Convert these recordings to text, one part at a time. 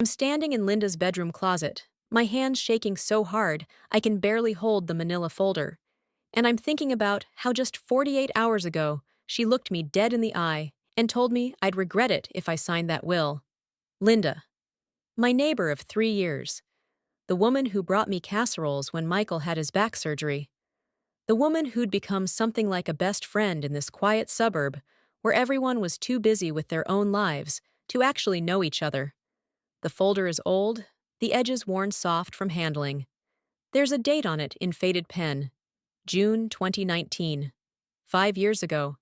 I'm standing in Linda's bedroom closet, my hands shaking so hard I can barely hold the manila folder. And I'm thinking about how just 48 hours ago, she looked me dead in the eye and told me I'd regret it if I signed that will. Linda, my neighbor of 3 years. The woman who brought me casseroles when Michael had his back surgery. The woman who'd become something like a best friend in this quiet suburb where everyone was too busy with their own lives to actually know each other. The folder is old, the edges worn soft from handling. There's a date on it in faded pen, June 2019. 5 years ago.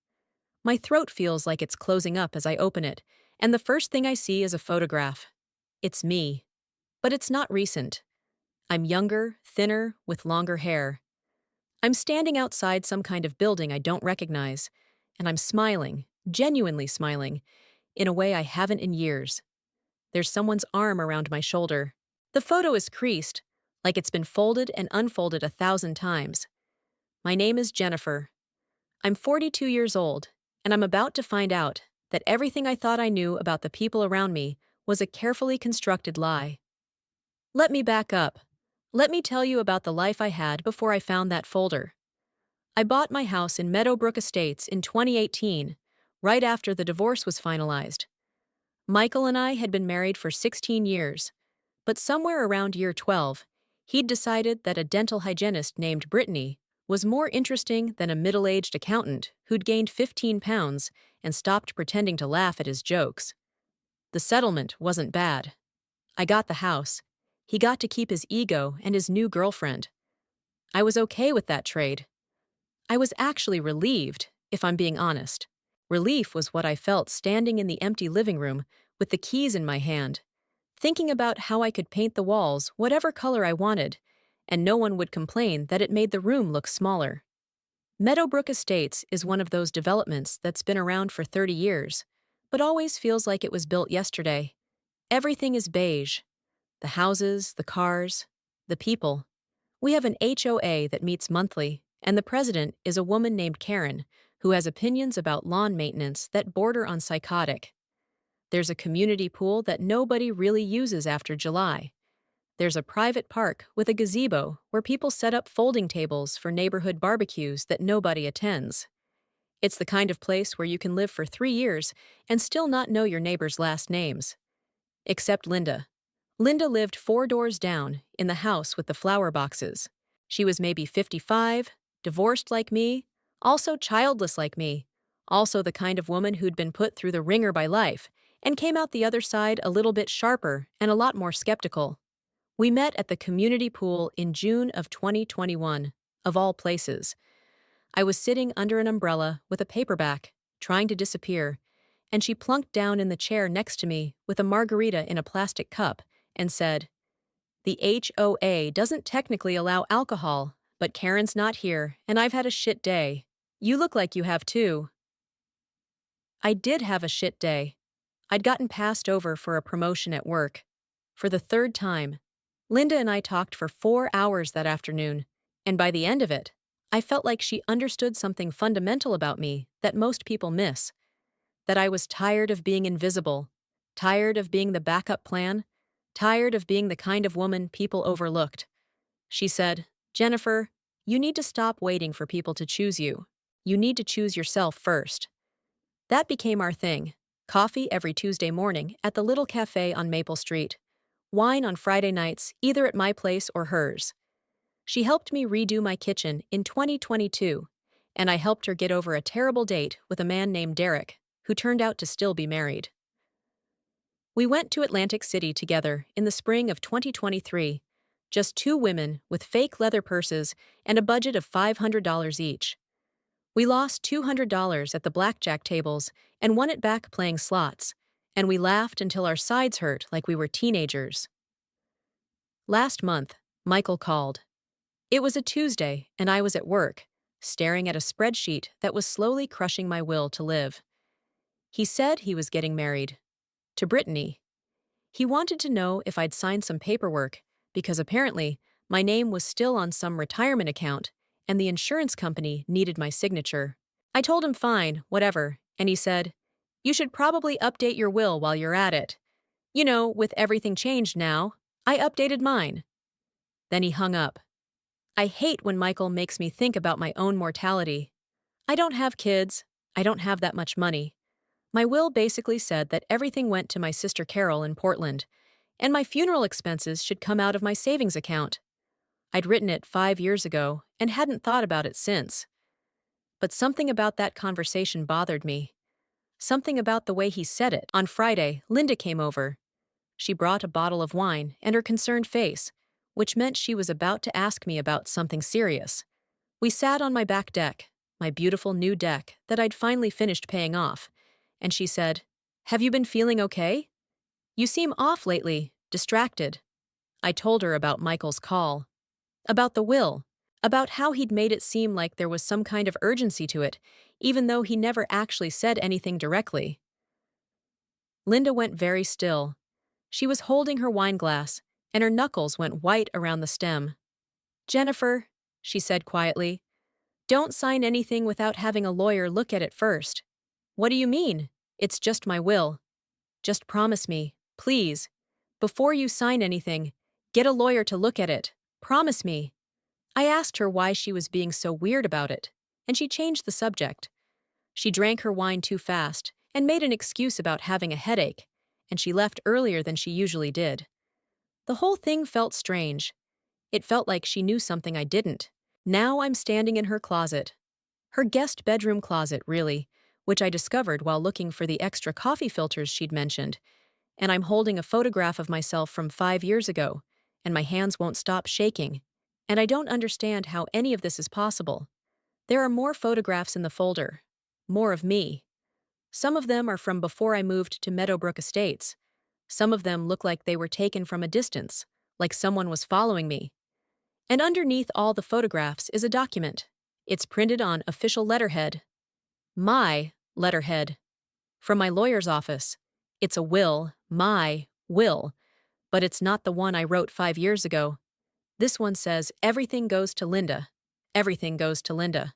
My throat feels like it's closing up as I open it, and the first thing I see is a photograph. It's me. But it's not recent. I'm younger, thinner, with longer hair. I'm standing outside some kind of building I don't recognize, and I'm smiling, genuinely smiling, in a way I haven't in years. There's someone's arm around my shoulder. The photo is creased, like it's been folded and unfolded 1,000 times. My name is Jennifer. I'm 42 years old, and I'm about to find out that everything I thought I knew about the people around me was a carefully constructed lie. Let me back up. Let me tell you about the life I had before I found that folder. I bought my house in Meadowbrook Estates in 2018, right after the divorce was finalized. Michael and I had been married for 16 years, but somewhere around year 12, he'd decided that a dental hygienist named Brittany was more interesting than a middle-aged accountant who'd gained 15 pounds and stopped pretending to laugh at his jokes. The settlement wasn't bad. I got the house. He got to keep his ego and his new girlfriend. I was okay with that trade. I was actually relieved, if I'm being honest. Relief was what I felt standing in the empty living room with the keys in my hand, thinking about how I could paint the walls whatever color I wanted, and no one would complain that it made the room look smaller. Meadowbrook Estates is one of those developments that's been around for 30 years, but always feels like it was built yesterday. Everything is beige. The houses, the cars, the people. We have an HOA that meets monthly, and the president is a woman named Karen, who has opinions about lawn maintenance that border on psychotic. There's a community pool that nobody really uses after July. There's a private park with a gazebo where people set up folding tables for neighborhood barbecues that nobody attends. It's the kind of place where you can live for 3 years and still not know your neighbors' last names. Except Linda. Linda lived 4 doors down, in the house with the flower boxes. She was maybe 55, divorced like me, also childless like me, also the kind of woman who'd been put through the ringer by life, and came out the other side a little bit sharper and a lot more skeptical. We met at the community pool in June of 2021, of all places. I was sitting under an umbrella with a paperback, trying to disappear, and she plunked down in the chair next to me with a margarita in a plastic cup and said, "The HOA doesn't technically allow alcohol, but Karen's not here, and I've had a shit day. You look like you have too." I did have a shit day. I'd gotten passed over for a promotion at work. For the third time. Linda and I talked for 4 hours that afternoon, and by the end of it, I felt like she understood something fundamental about me that most people miss. That I was tired of being invisible, tired of being the backup plan, tired of being the kind of woman people overlooked. She said, "Jennifer, you need to stop waiting for people to choose you. You need to choose yourself first." That became our thing. Coffee every Tuesday morning at the little cafe on Maple Street. Wine on Friday nights, either at my place or hers. She helped me redo my kitchen in 2022, and I helped her get over a terrible date with a man named Derek, who turned out to still be married. We went to Atlantic City together in the spring of 2023, just two women with fake leather purses and a budget of $500 each. We lost $200 at the blackjack tables and won it back playing slots, and we laughed until our sides hurt like we were teenagers. Last month, Michael called. It was a Tuesday, and I was at work, staring at a spreadsheet that was slowly crushing my will to live. He said he was getting married. To Brittany. He wanted to know if I'd signed some paperwork, because apparently my name was still on some retirement account, and the insurance company needed my signature. I told him fine, whatever, and he said, "You should probably update your will while you're at it. With everything changed now, I updated mine. Then he hung up. I hate when Michael makes me think about my own mortality. I don't have kids. I don't have that much money. My will basically said that everything went to my sister Carol in Portland, and my funeral expenses should come out of my savings account. I'd written it 5 years ago and hadn't thought about it since. But something about that conversation bothered me. Something about the way he said it. On Friday, Linda came over. She brought a bottle of wine and her concerned face, which meant she was about to ask me about something serious. We sat on my back deck, my beautiful new deck that I'd finally finished paying off, and she said, "Have you been feeling okay? You seem off lately, distracted." I told her about Michael's call, about the will, about how he'd made it seem like there was some kind of urgency to it, even though he never actually said anything directly. Linda went very still. She was holding her wine glass, and her knuckles went white around the stem. "Jennifer," she said quietly, "don't sign anything without having a lawyer look at it first." "What do you mean? It's just my will." "Just promise me, please. Before you sign anything, get a lawyer to look at it. Promise me." I asked her why she was being so weird about it, and she changed the subject. She drank her wine too fast and made an excuse about having a headache, and she left earlier than she usually did. The whole thing felt strange. It felt like she knew something I didn't. Now I'm standing in her closet. Her guest bedroom closet, really, which I discovered while looking for the extra coffee filters she'd mentioned, and I'm holding a photograph of myself from 5 years ago, and my hands won't stop shaking, and I don't understand how any of this is possible. There are more photographs in the folder. More of me. Some of them are from before I moved to Meadowbrook Estates. Some of them look like they were taken from a distance, like someone was following me. And underneath all the photographs is a document. It's printed on official letterhead. My letterhead. From my lawyer's office. It's a will, my will, but it's not the one I wrote 5 years ago. This one says, "Everything goes to Linda. Everything goes to Linda."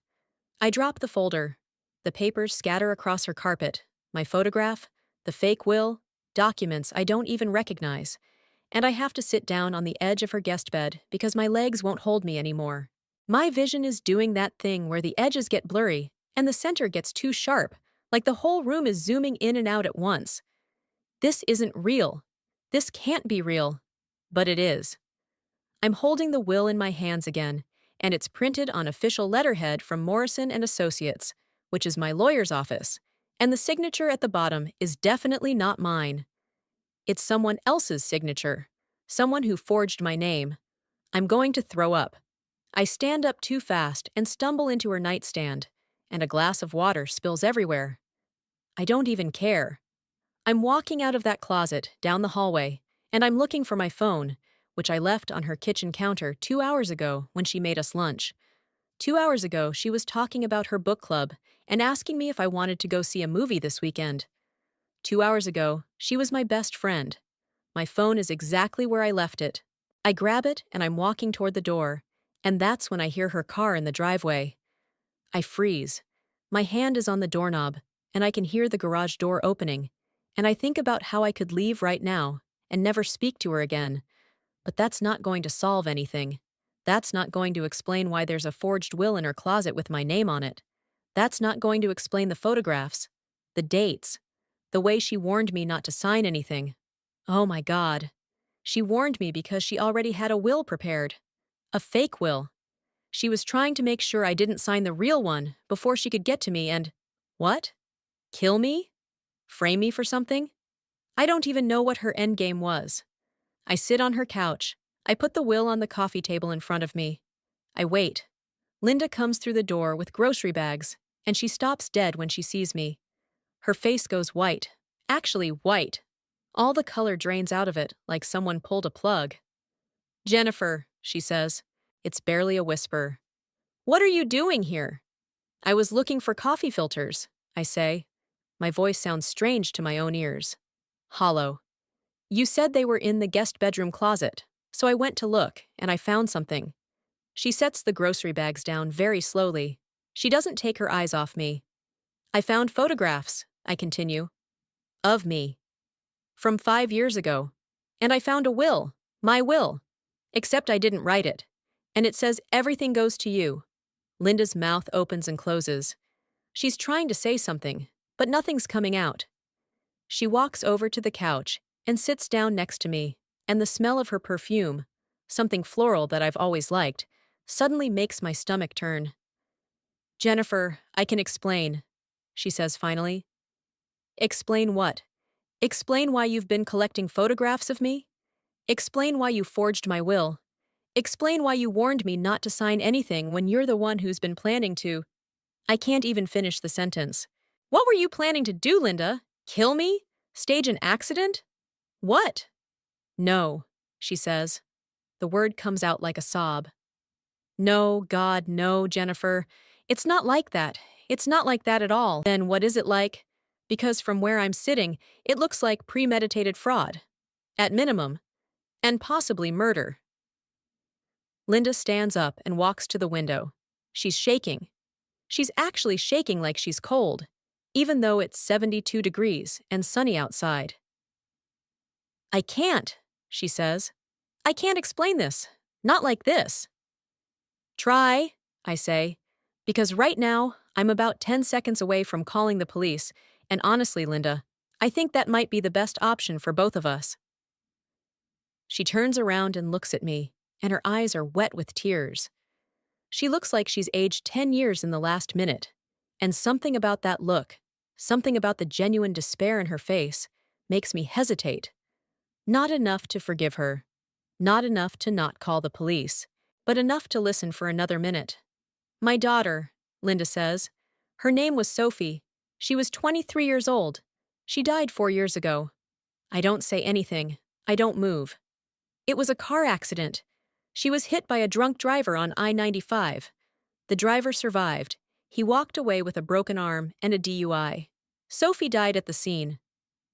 I drop the folder. The papers scatter across her carpet. My photograph, the fake will, documents I don't even recognize. And I have to sit down on the edge of her guest bed because my legs won't hold me anymore. My vision is doing that thing where the edges get blurry and the center gets too sharp, like the whole room is zooming in and out at once. This isn't real. This can't be real. But it is. I'm holding the will in my hands again, and it's printed on official letterhead from Morrison and Associates, which is my lawyer's office, and the signature at the bottom is definitely not mine. It's someone else's signature, someone who forged my name. I'm going to throw up. I stand up too fast and stumble into her nightstand, and a glass of water spills everywhere. I don't even care. I'm walking out of that closet, down the hallway, and I'm looking for my phone, which I left on her kitchen counter 2 hours ago when she made us lunch. 2 hours ago, she was talking about her book club and asking me if I wanted to go see a movie this weekend. 2 hours ago, she was my best friend. My phone is exactly where I left it. I grab it and I'm walking toward the door, and that's when I hear her car in the driveway. I freeze. My hand is on the doorknob, and I can hear the garage door opening, and I think about how I could leave right now and never speak to her again. But that's not going to solve anything. That's not going to explain why there's a forged will in her closet with my name on it. That's not going to explain the photographs, the dates, the way she warned me not to sign anything. Oh my God. She warned me because she already had a will prepared. A fake will. She was trying to make sure I didn't sign the real one before she could get to me and… What? Kill me? Frame me for something? I don't even know what her endgame was. I sit on her couch. I put the will on the coffee table in front of me. I wait. Linda comes through the door with grocery bags, and she stops dead when she sees me. Her face goes white. Actually white. All the color drains out of it like someone pulled a plug. "Jennifer," she says. It's barely a whisper. "What are you doing here?" "I was looking for coffee filters," I say. My voice sounds strange to my own ears. Hollow. "You said they were in the guest bedroom closet, so I went to look, and I found something." She sets the grocery bags down very slowly. She doesn't take her eyes off me. "I found photographs," I continue. "Of me." from 5 years ago. And I found a will, my will. Except I didn't write it. And it says everything goes to you. Linda's mouth opens and closes. She's trying to say something, but nothing's coming out. She walks over to the couch and sits down next to me, and the smell of her perfume, something floral that I've always liked, suddenly makes my stomach turn. Jennifer, I can explain, she says finally. Explain what? Explain why you've been collecting photographs of me? Explain why you forged my will. Explain why you warned me not to sign anything when you're the one who's been planning to. I can't even finish the sentence. What were you planning to do, Linda? Kill me? Stage an accident? What? No, she says. The word comes out like a sob. No, God, no, Jennifer. It's not like that. It's not like that at all. Then what is it like? Because from where I'm sitting, it looks like premeditated fraud. At minimum. And possibly murder. Linda stands up and walks to the window. She's shaking. She's actually shaking like she's cold, even though it's 72 degrees and sunny outside. I can't, she says. I can't explain this. Not like this. Try, I say, because right now I'm about 10 seconds away from calling the police, and honestly, Linda, I think that might be the best option for both of us. She turns around and looks at me, and her eyes are wet with tears. She looks like she's aged 10 years in the last minute, and something about that look, something about the genuine despair in her face, makes me hesitate. Not enough to forgive her, not enough to not call the police, but enough to listen for another minute. My daughter, Linda says. Her name was Sophie. She was 23 years old. She died 4 years ago. I don't say anything. I don't move. It was a car accident. She was hit by a drunk driver on I-95. The driver survived. He walked away with a broken arm and a DUI. Sophie died at the scene.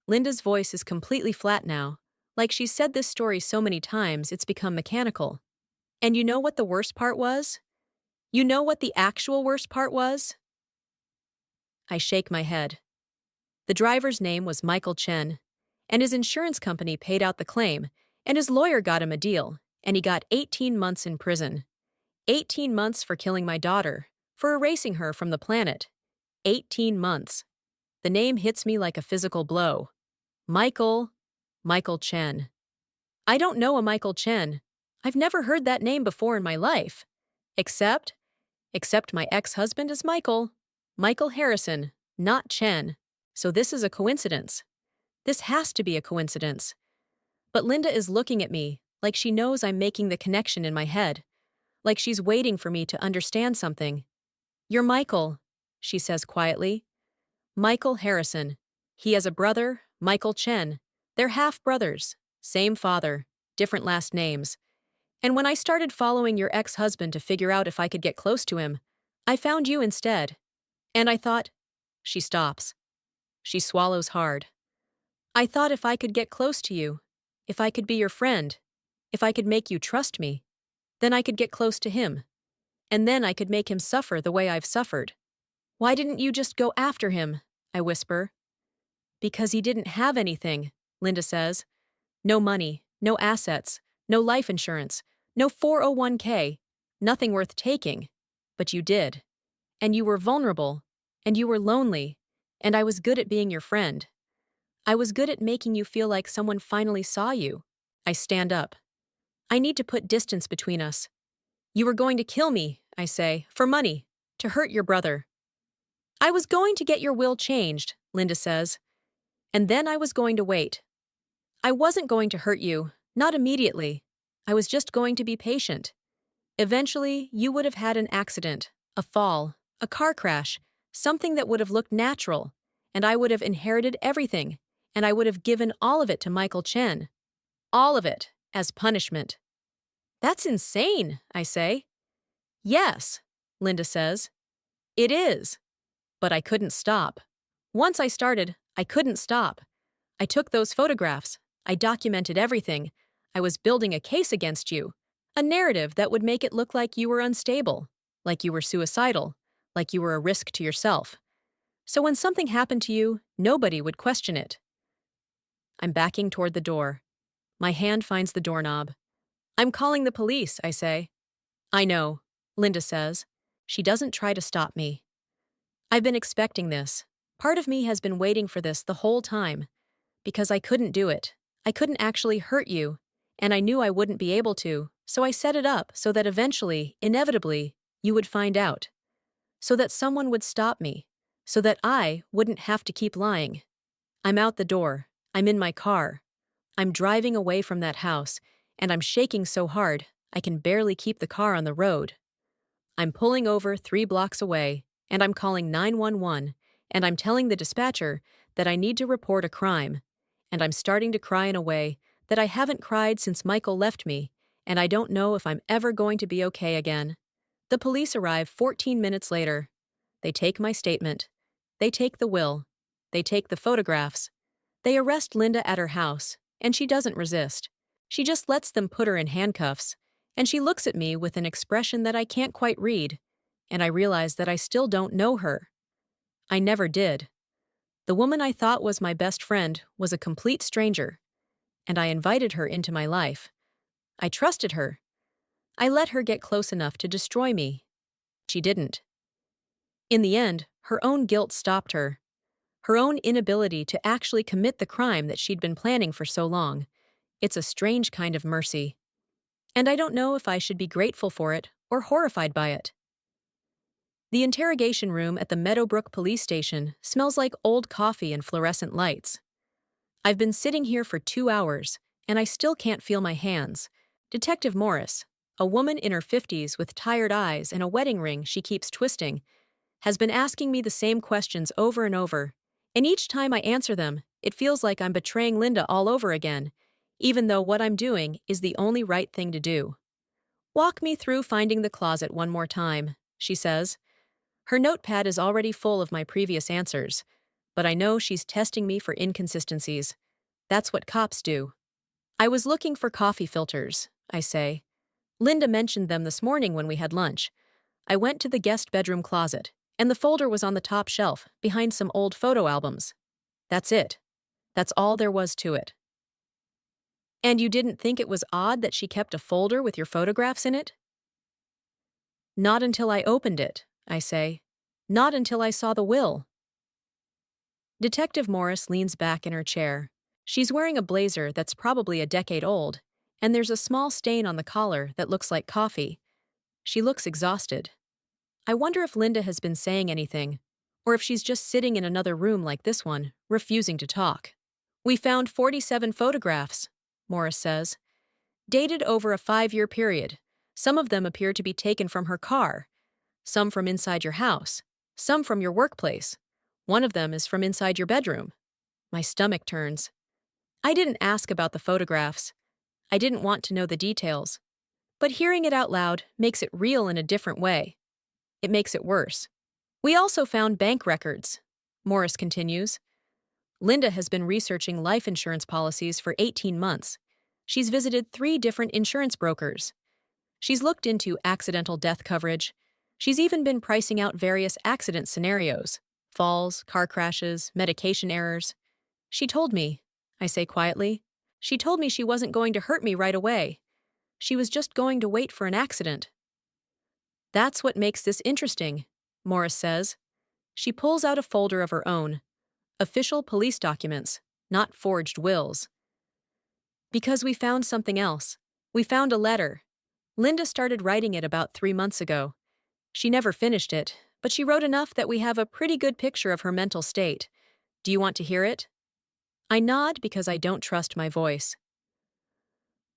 Linda's voice is completely flat now, like she's said this story so many times it's become mechanical. And you know what the worst part was? You know what the actual worst part was? I shake my head. The driver's name was Michael Chen, and his insurance company paid out the claim, and his lawyer got him a deal, and he got 18 months in prison. 18 months for killing my daughter, for erasing her from the planet. 18 months. The name hits me like a physical blow. Michael Chen. I don't know a Michael Chen. I've never heard that name before in my life. Except my ex-husband is Michael Harrison, not Chen. So this is a coincidence. This has to be a coincidence. But Linda is looking at me like she knows I'm making the connection in my head, like she's waiting for me to understand something. You're Michael, she says quietly. Michael Harrison. He has a brother, Michael Chen. They're half-brothers, same father, different last names. And when I started following your ex-husband to figure out if I could get close to him, I found you instead. And I thought, she stops. She swallows hard. I thought if I could get close to you, if I could be your friend, if I could make you trust me, then I could get close to him. And then I could make him suffer the way I've suffered. Why didn't you just go after him? I whisper. Because he didn't have anything, Linda says. No money, no assets, no life insurance, no 401k, nothing worth taking. But you did. And you were vulnerable, and you were lonely, and I was good at being your friend. I was good at making you feel like someone finally saw you. I stand up. I need to put distance between us. You were going to kill me, I say, for money, to hurt your brother. I was going to get your will changed, Linda says. And then I was going to wait. I wasn't going to hurt you, not immediately. I was just going to be patient. Eventually, you would have had an accident, a fall, a car crash, something that would have looked natural, and I would have inherited everything, and I would have given all of it to Michael Chen. All of it, as punishment. That's insane, I say. Yes, Linda says. It is. But I couldn't stop. Once I started, I couldn't stop. I took those photographs. I documented everything. I was building a case against you. A narrative that would make it look like you were unstable, like you were suicidal, like you were a risk to yourself. So when something happened to you, nobody would question it. I'm backing toward the door. My hand finds the doorknob. I'm calling the police, I say. I know, Linda says. She doesn't try to stop me. I've been expecting this. Part of me has been waiting for this the whole time. Because I couldn't do it. I couldn't actually hurt you. And I knew I wouldn't be able to, so I set it up so that eventually, inevitably, you would find out. So that someone would stop me. So that I wouldn't have to keep lying. I'm out the door. I'm in my car. I'm driving away from that house, and I'm shaking so hard, I can barely keep the car on the road. I'm pulling over 3 blocks away, and I'm calling 911, and I'm telling the dispatcher that I need to report a crime, and I'm starting to cry in a way that I haven't cried since Michael left me, and I don't know if I'm ever going to be okay again. The police arrive 14 minutes later. They take my statement. They take the will. They take the photographs. They arrest Linda at her house, and she doesn't resist. She just lets them put her in handcuffs, and she looks at me with an expression that I can't quite read, and I realize that I still don't know her. I never did. The woman I thought was my best friend was a complete stranger, and I invited her into my life. I trusted her. I let her get close enough to destroy me. She didn't. In the end, her own guilt stopped her. Her own inability to actually commit the crime that she'd been planning for so long. It's a strange kind of mercy. And I don't know if I should be grateful for it or horrified by it. The interrogation room at the Meadowbrook police station smells like old coffee and fluorescent lights. I've been sitting here for 2 hours, and I still can't feel my hands. Detective Morris, a woman in her 50s with tired eyes and a wedding ring she keeps twisting, has been asking me the same questions over and over, and each time I answer them, it feels like I'm betraying Linda all over again, even though what I'm doing is the only right thing to do. Walk me through finding the closet one more time, she says. Her notepad is already full of my previous answers, but I know she's testing me for inconsistencies. That's what cops do. I was looking for coffee filters, I say. Linda mentioned them this morning when we had lunch. I went to the guest bedroom closet, and the folder was on the top shelf, behind some old photo albums. That's it. That's all there was to it. And you didn't think it was odd that she kept a folder with your photographs in it? Not until I opened it, I say. Not until I saw the will. Detective Morris leans back in her chair. She's wearing a blazer that's probably a decade old, and there's a small stain on the collar that looks like coffee. She looks exhausted. I wonder if Linda has been saying anything, or if she's just sitting in another room like this one, refusing to talk. We found 47 photographs, Morris says, dated over a 5-year period. Some of them appear to be taken from her car, some from inside your house, some from your workplace. One of them is from inside your bedroom. My stomach turns. I didn't ask about the photographs. I didn't want to know the details. But hearing it out loud makes it real in a different way. It makes it worse. We also found bank records, Morris continues. Linda has been researching life insurance policies for 18 months. She's visited 3 different insurance brokers. She's looked into accidental death coverage. She's even been pricing out various accident scenarios: falls, car crashes, medication errors. She told me, I say quietly, she told me she wasn't going to hurt me right away. She was just going to wait for an accident. That's what makes this interesting, Morris says. She pulls out a folder of her own. Official police documents, not forged wills. Because we found something else. We found a letter. Linda started writing it about 3 months ago. She never finished it, but she wrote enough that we have a pretty good picture of her mental state. Do you want to hear it? I nod because I don't trust my voice.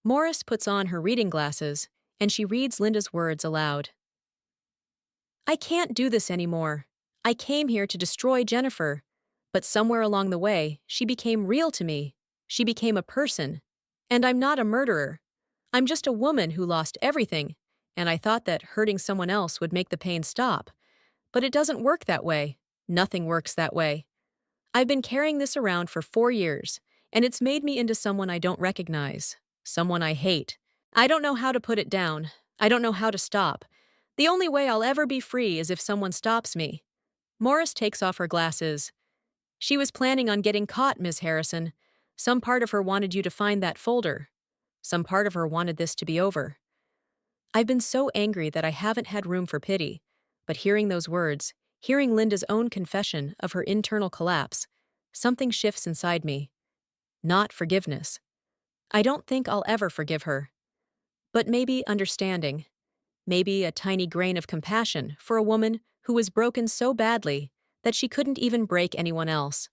Morris puts on her reading glasses, and she reads Linda's words aloud. I can't do this anymore. I came here to destroy Jennifer, but somewhere along the way, she became real to me. She became a person. And I'm not a murderer. I'm just a woman who lost everything, and I thought that hurting someone else would make the pain stop. But it doesn't work that way. Nothing works that way. I've been carrying this around for 4 years, and it's made me into someone I don't recognize, someone I hate. I don't know how to put it down. I don't know how to stop. The only way I'll ever be free is if someone stops me. Morris takes off her glasses. She was planning on getting caught, Miss Harrison. Some part of her wanted you to find that folder. Some part of her wanted this to be over. I've been so angry that I haven't had room for pity, but hearing those words, hearing Linda's own confession of her internal collapse, something shifts inside me. Not forgiveness. I don't think I'll ever forgive her. But maybe understanding. Maybe a tiny grain of compassion for a woman who was broken so badly that she couldn't even break anyone else.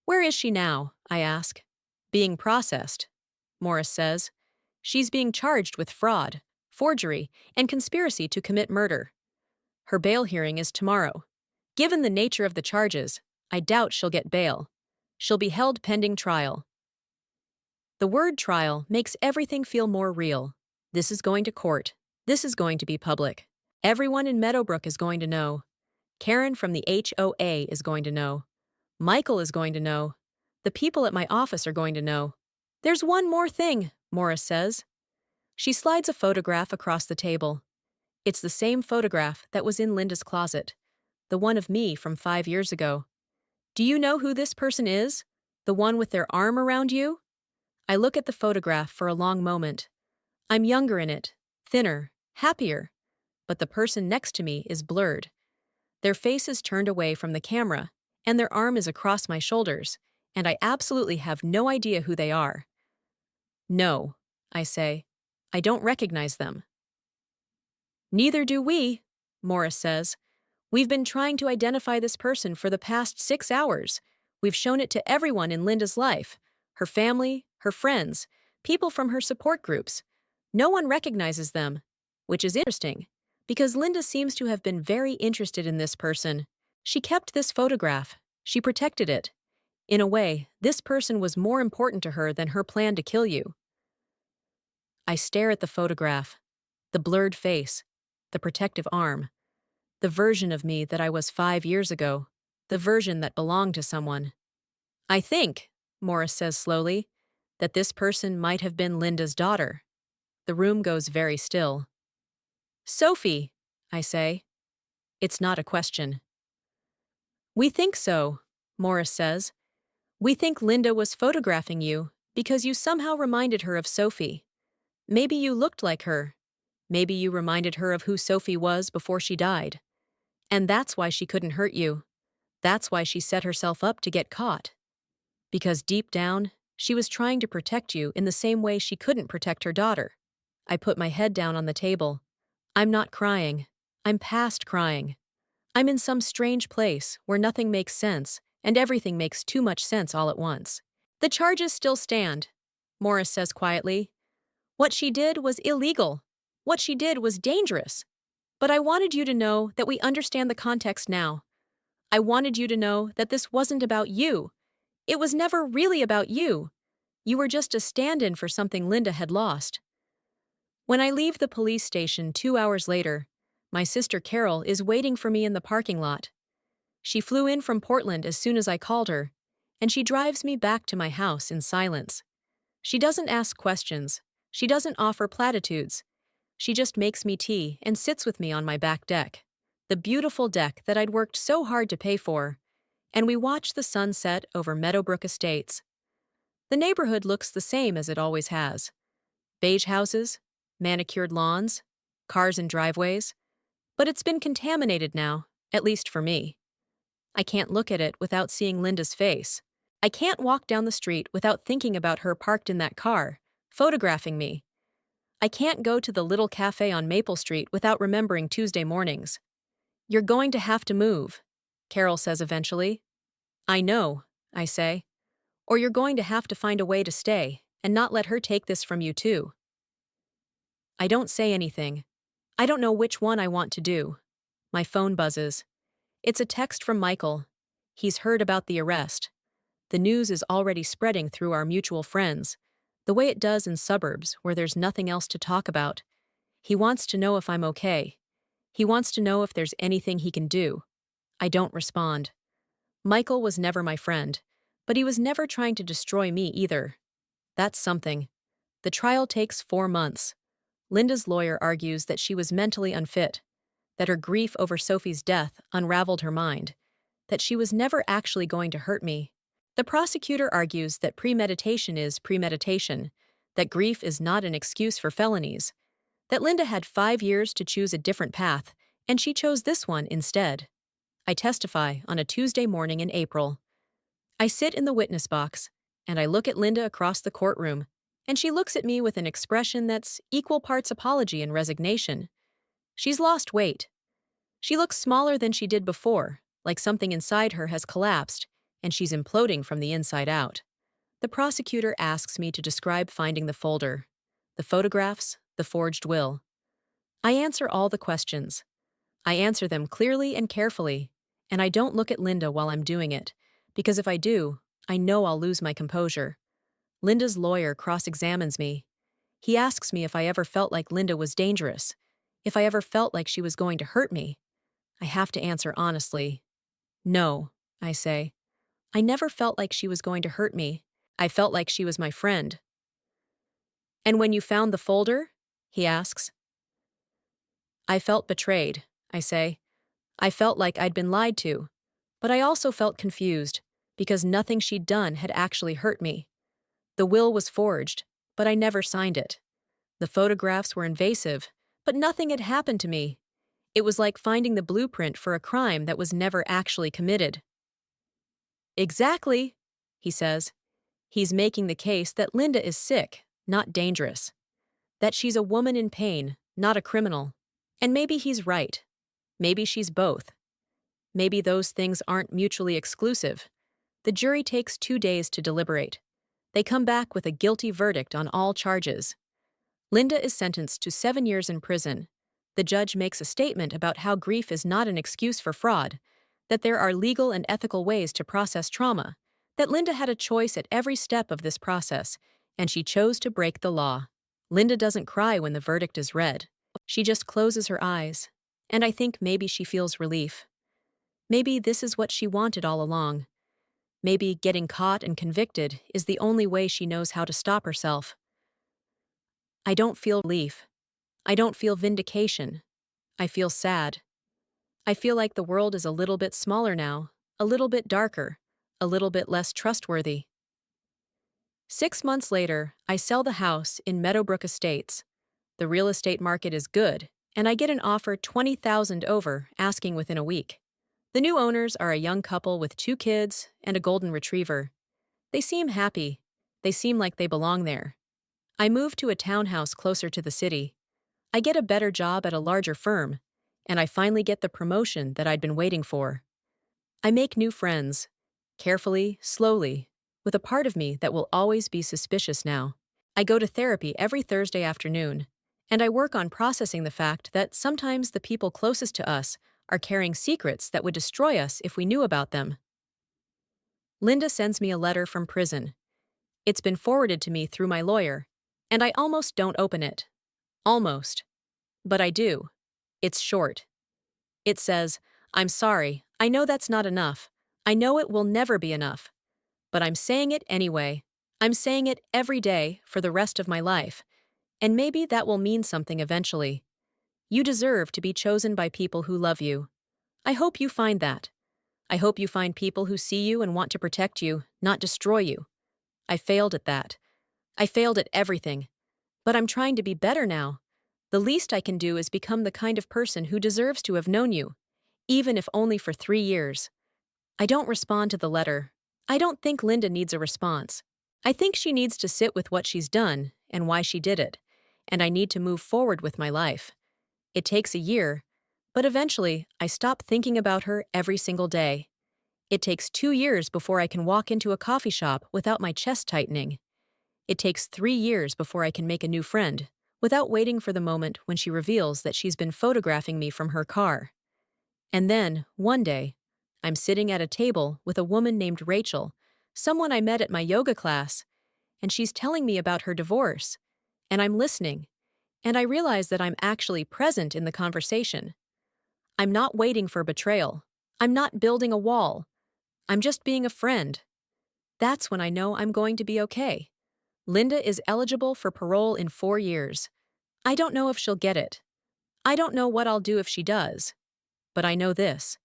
Where is she now? I ask. Being processed, Morris says. She's being charged with fraud, forgery, and conspiracy to commit murder. Her bail hearing is tomorrow. Given the nature of the charges, I doubt she'll get bail. She'll be held pending trial. The word trial makes everything feel more real. This is going to court. This is going to be public. Everyone in Meadowbrook is going to know. Karen from the HOA is going to know. Michael is going to know. The people at my office are going to know. There's one more thing, Morris says. She slides a photograph across the table. It's the same photograph that was in Linda's closet, the one of me from 5 years ago. Do you know who this person is? The one with their arm around you? I look at the photograph for a long moment. I'm younger in it, thinner, happier, but the person next to me is blurred. Their face is turned away from the camera, and their arm is across my shoulders, and I absolutely have no idea who they are. No, I say. I don't recognize them. Neither do we, Morris says. We've been trying to identify this person for the past 6 hours. We've shown it to everyone in Linda's life, her family, her friends, people from her support groups. No one recognizes them, which is interesting, because Linda seems to have been very interested in this person. She kept this photograph. She protected it. In a way, this person was more important to her than her plan to kill you. I stare at the photograph, the blurred face, the protective arm, the version of me that I was 5 years ago, the version that belonged to someone. I think, Morris says slowly, that this person might have been Linda's daughter. The room goes very still. Sophie, I say. It's not a question. We think so, Morris says. We think Linda was photographing you because you somehow reminded her of Sophie. Maybe you looked like her. Maybe you reminded her of who Sophie was before she died. And that's why she couldn't hurt you. That's why she set herself up to get caught. Because deep down, she was trying to protect you in the same way she couldn't protect her daughter. I put my head down on the table. I'm not crying. I'm past crying. I'm in some strange place where nothing makes sense and everything makes too much sense all at once. The charges still stand, Morris says quietly. What she did was illegal. What she did was dangerous. But I wanted you to know that we understand the context now. I wanted you to know that this wasn't about you. It was never really about you. You were just a stand-in for something Linda had lost. When I leave the police station 2 hours later, my sister Carol is waiting for me in the parking lot. She flew in from Portland as soon as I called her, and she drives me back to my house in silence. She doesn't ask questions. She doesn't offer platitudes. She just makes me tea and sits with me on my back deck, the beautiful deck that I'd worked so hard to pay for, and we watch the sun set over Meadowbrook Estates. The neighborhood looks the same as it always has. Beige houses, manicured lawns, cars in driveways, but it's been contaminated now, at least for me. I can't look at it without seeing Linda's face. I can't walk down the street without thinking about her parked in that car, photographing me. I can't go to the little cafe on Maple Street without remembering Tuesday mornings. You're going to have to move, Carol says eventually. I know, I say. Or you're going to have to find a way to stay and not let her take this from you too. I don't say anything. I don't know which one I want to do. My phone buzzes. It's a text from Michael. He's heard about the arrest. The news is already spreading through our mutual friends, the way it does in suburbs where there's nothing else to talk about. He wants to know if I'm okay. He wants to know if there's anything he can do. I don't respond. Michael was never my friend, but he was never trying to destroy me either. That's something. The trial takes 4 months. Linda's lawyer argues that she was mentally unfit, that her grief over Sophie's death unraveled her mind, that she was never actually going to hurt me. The prosecutor argues that premeditation is premeditation, that grief is not an excuse for felonies, that Linda had 5 years to choose a different path, and she chose this one instead. I testify on a Tuesday morning in April. I sit in the witness box, and I look at Linda across the courtroom, and she looks at me with an expression that's equal parts apology and resignation. She's lost weight. She looks smaller than she did before, like something inside her has collapsed, and she's imploding from the inside out. The prosecutor asks me to describe finding the folder, the photographs, the forged will. I answer all the questions. I answer them clearly and carefully, and I don't look at Linda while I'm doing it, because if I do, I know I'll lose my composure. Linda's lawyer cross-examines me. He asks me if I ever felt like Linda was dangerous, if I ever felt like she was going to hurt me. I have to answer honestly. No, I say. I never felt like she was going to hurt me. I felt like she was my friend. And when you found the folder? He asks. I felt betrayed, I say. I felt like I'd been lied to. But I also felt confused, because nothing she'd done had actually hurt me. The will was forged, but I never signed it. The photographs were invasive, but nothing had happened to me. It was like finding the blueprint for a crime that was never actually committed. Exactly, he says. He's making the case that Linda is sick, not dangerous. That she's a woman in pain, not a criminal. And maybe he's right. Maybe she's both. Maybe those things aren't mutually exclusive. The jury takes 2 days to deliberate. They come back with a guilty verdict on all charges. Linda is sentenced to 7 years in prison. The judge makes a statement about how grief is not an excuse for fraud, that there are legal and ethical ways to process trauma, that Linda had a choice at every step of this process, and she chose to break the law. Linda doesn't cry when the verdict is read. She just closes her eyes, and I think maybe she feels relief. Maybe this is what she wanted all along. Maybe getting caught and convicted is the only way she knows how to stop herself. I don't feel relief. I don't feel vindication. I feel sad. I feel like the world is a little bit smaller now, a little bit darker, a little bit less trustworthy. 6 months later, I sell the house in Meadowbrook Estates. The real estate market is good, and I get an offer $20,000 over, asking within a week. The new owners are a young couple with 2 kids and a golden retriever. They seem happy. They seem like they belong there. I move to a townhouse closer to the city. I get a better job at a larger firm, and I finally get the promotion that I'd been waiting for. I make new friends, carefully, slowly, with a part of me that will always be suspicious now. I go to therapy every Thursday afternoon, and I work on processing the fact that sometimes the people closest to us are carrying secrets that would destroy us if we knew about them. Linda sends me a letter from prison. It's been forwarded to me through my lawyer, and I almost don't open it. Almost. But I do. It's short. It says, "I'm sorry, I know that's not enough. I know it will never be enough. But I'm saying it anyway. I'm saying it every day for the rest of my life. And maybe that will mean something eventually. You deserve to be chosen by people who love you. I hope you find that. I hope you find people who see you and want to protect you, not destroy you. I failed at that. I failed at everything. But I'm trying to be better now. The least I can do is become the kind of person who deserves to have known you, even if only for 3 years." I don't respond to the letter. I don't think Linda needs a response. I think she needs to sit with what she's done and why she did it, and I need to move forward with my life. It takes a year, but eventually I stop thinking about her every single day. It takes 2 years before I can walk into a coffee shop without my chest tightening. It takes 3 years before I can make a new friend, without waiting for the moment when she reveals that she's been photographing me from her car. And then, one day, I'm sitting at a table with a woman named Rachel, someone I met at my yoga class, and she's telling me about her divorce, and I'm listening, and I realize that I'm actually present in the conversation. I'm not waiting for betrayal. I'm not building a wall. I'm just being a friend. That's when I know I'm going to be okay. Linda is eligible for parole in 4 years. I don't know if she'll get it. I don't know what I'll do if she does. But I know this.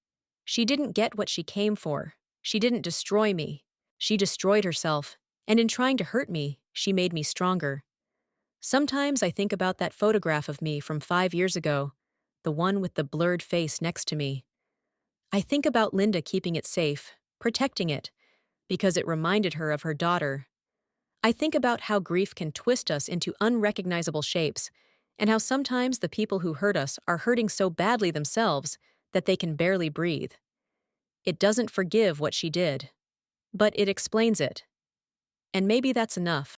She didn't get what she came for. She didn't destroy me. She destroyed herself, and in trying to hurt me, she made me stronger. Sometimes I think about that photograph of me from 5 years ago, the one with the blurred face next to me. I think about Linda keeping it safe, protecting it, because it reminded her of her daughter. I think about how grief can twist us into unrecognizable shapes, and how sometimes the people who hurt us are hurting so badly themselves that they can barely breathe. It doesn't forgive what she did, but it explains it. And maybe that's enough.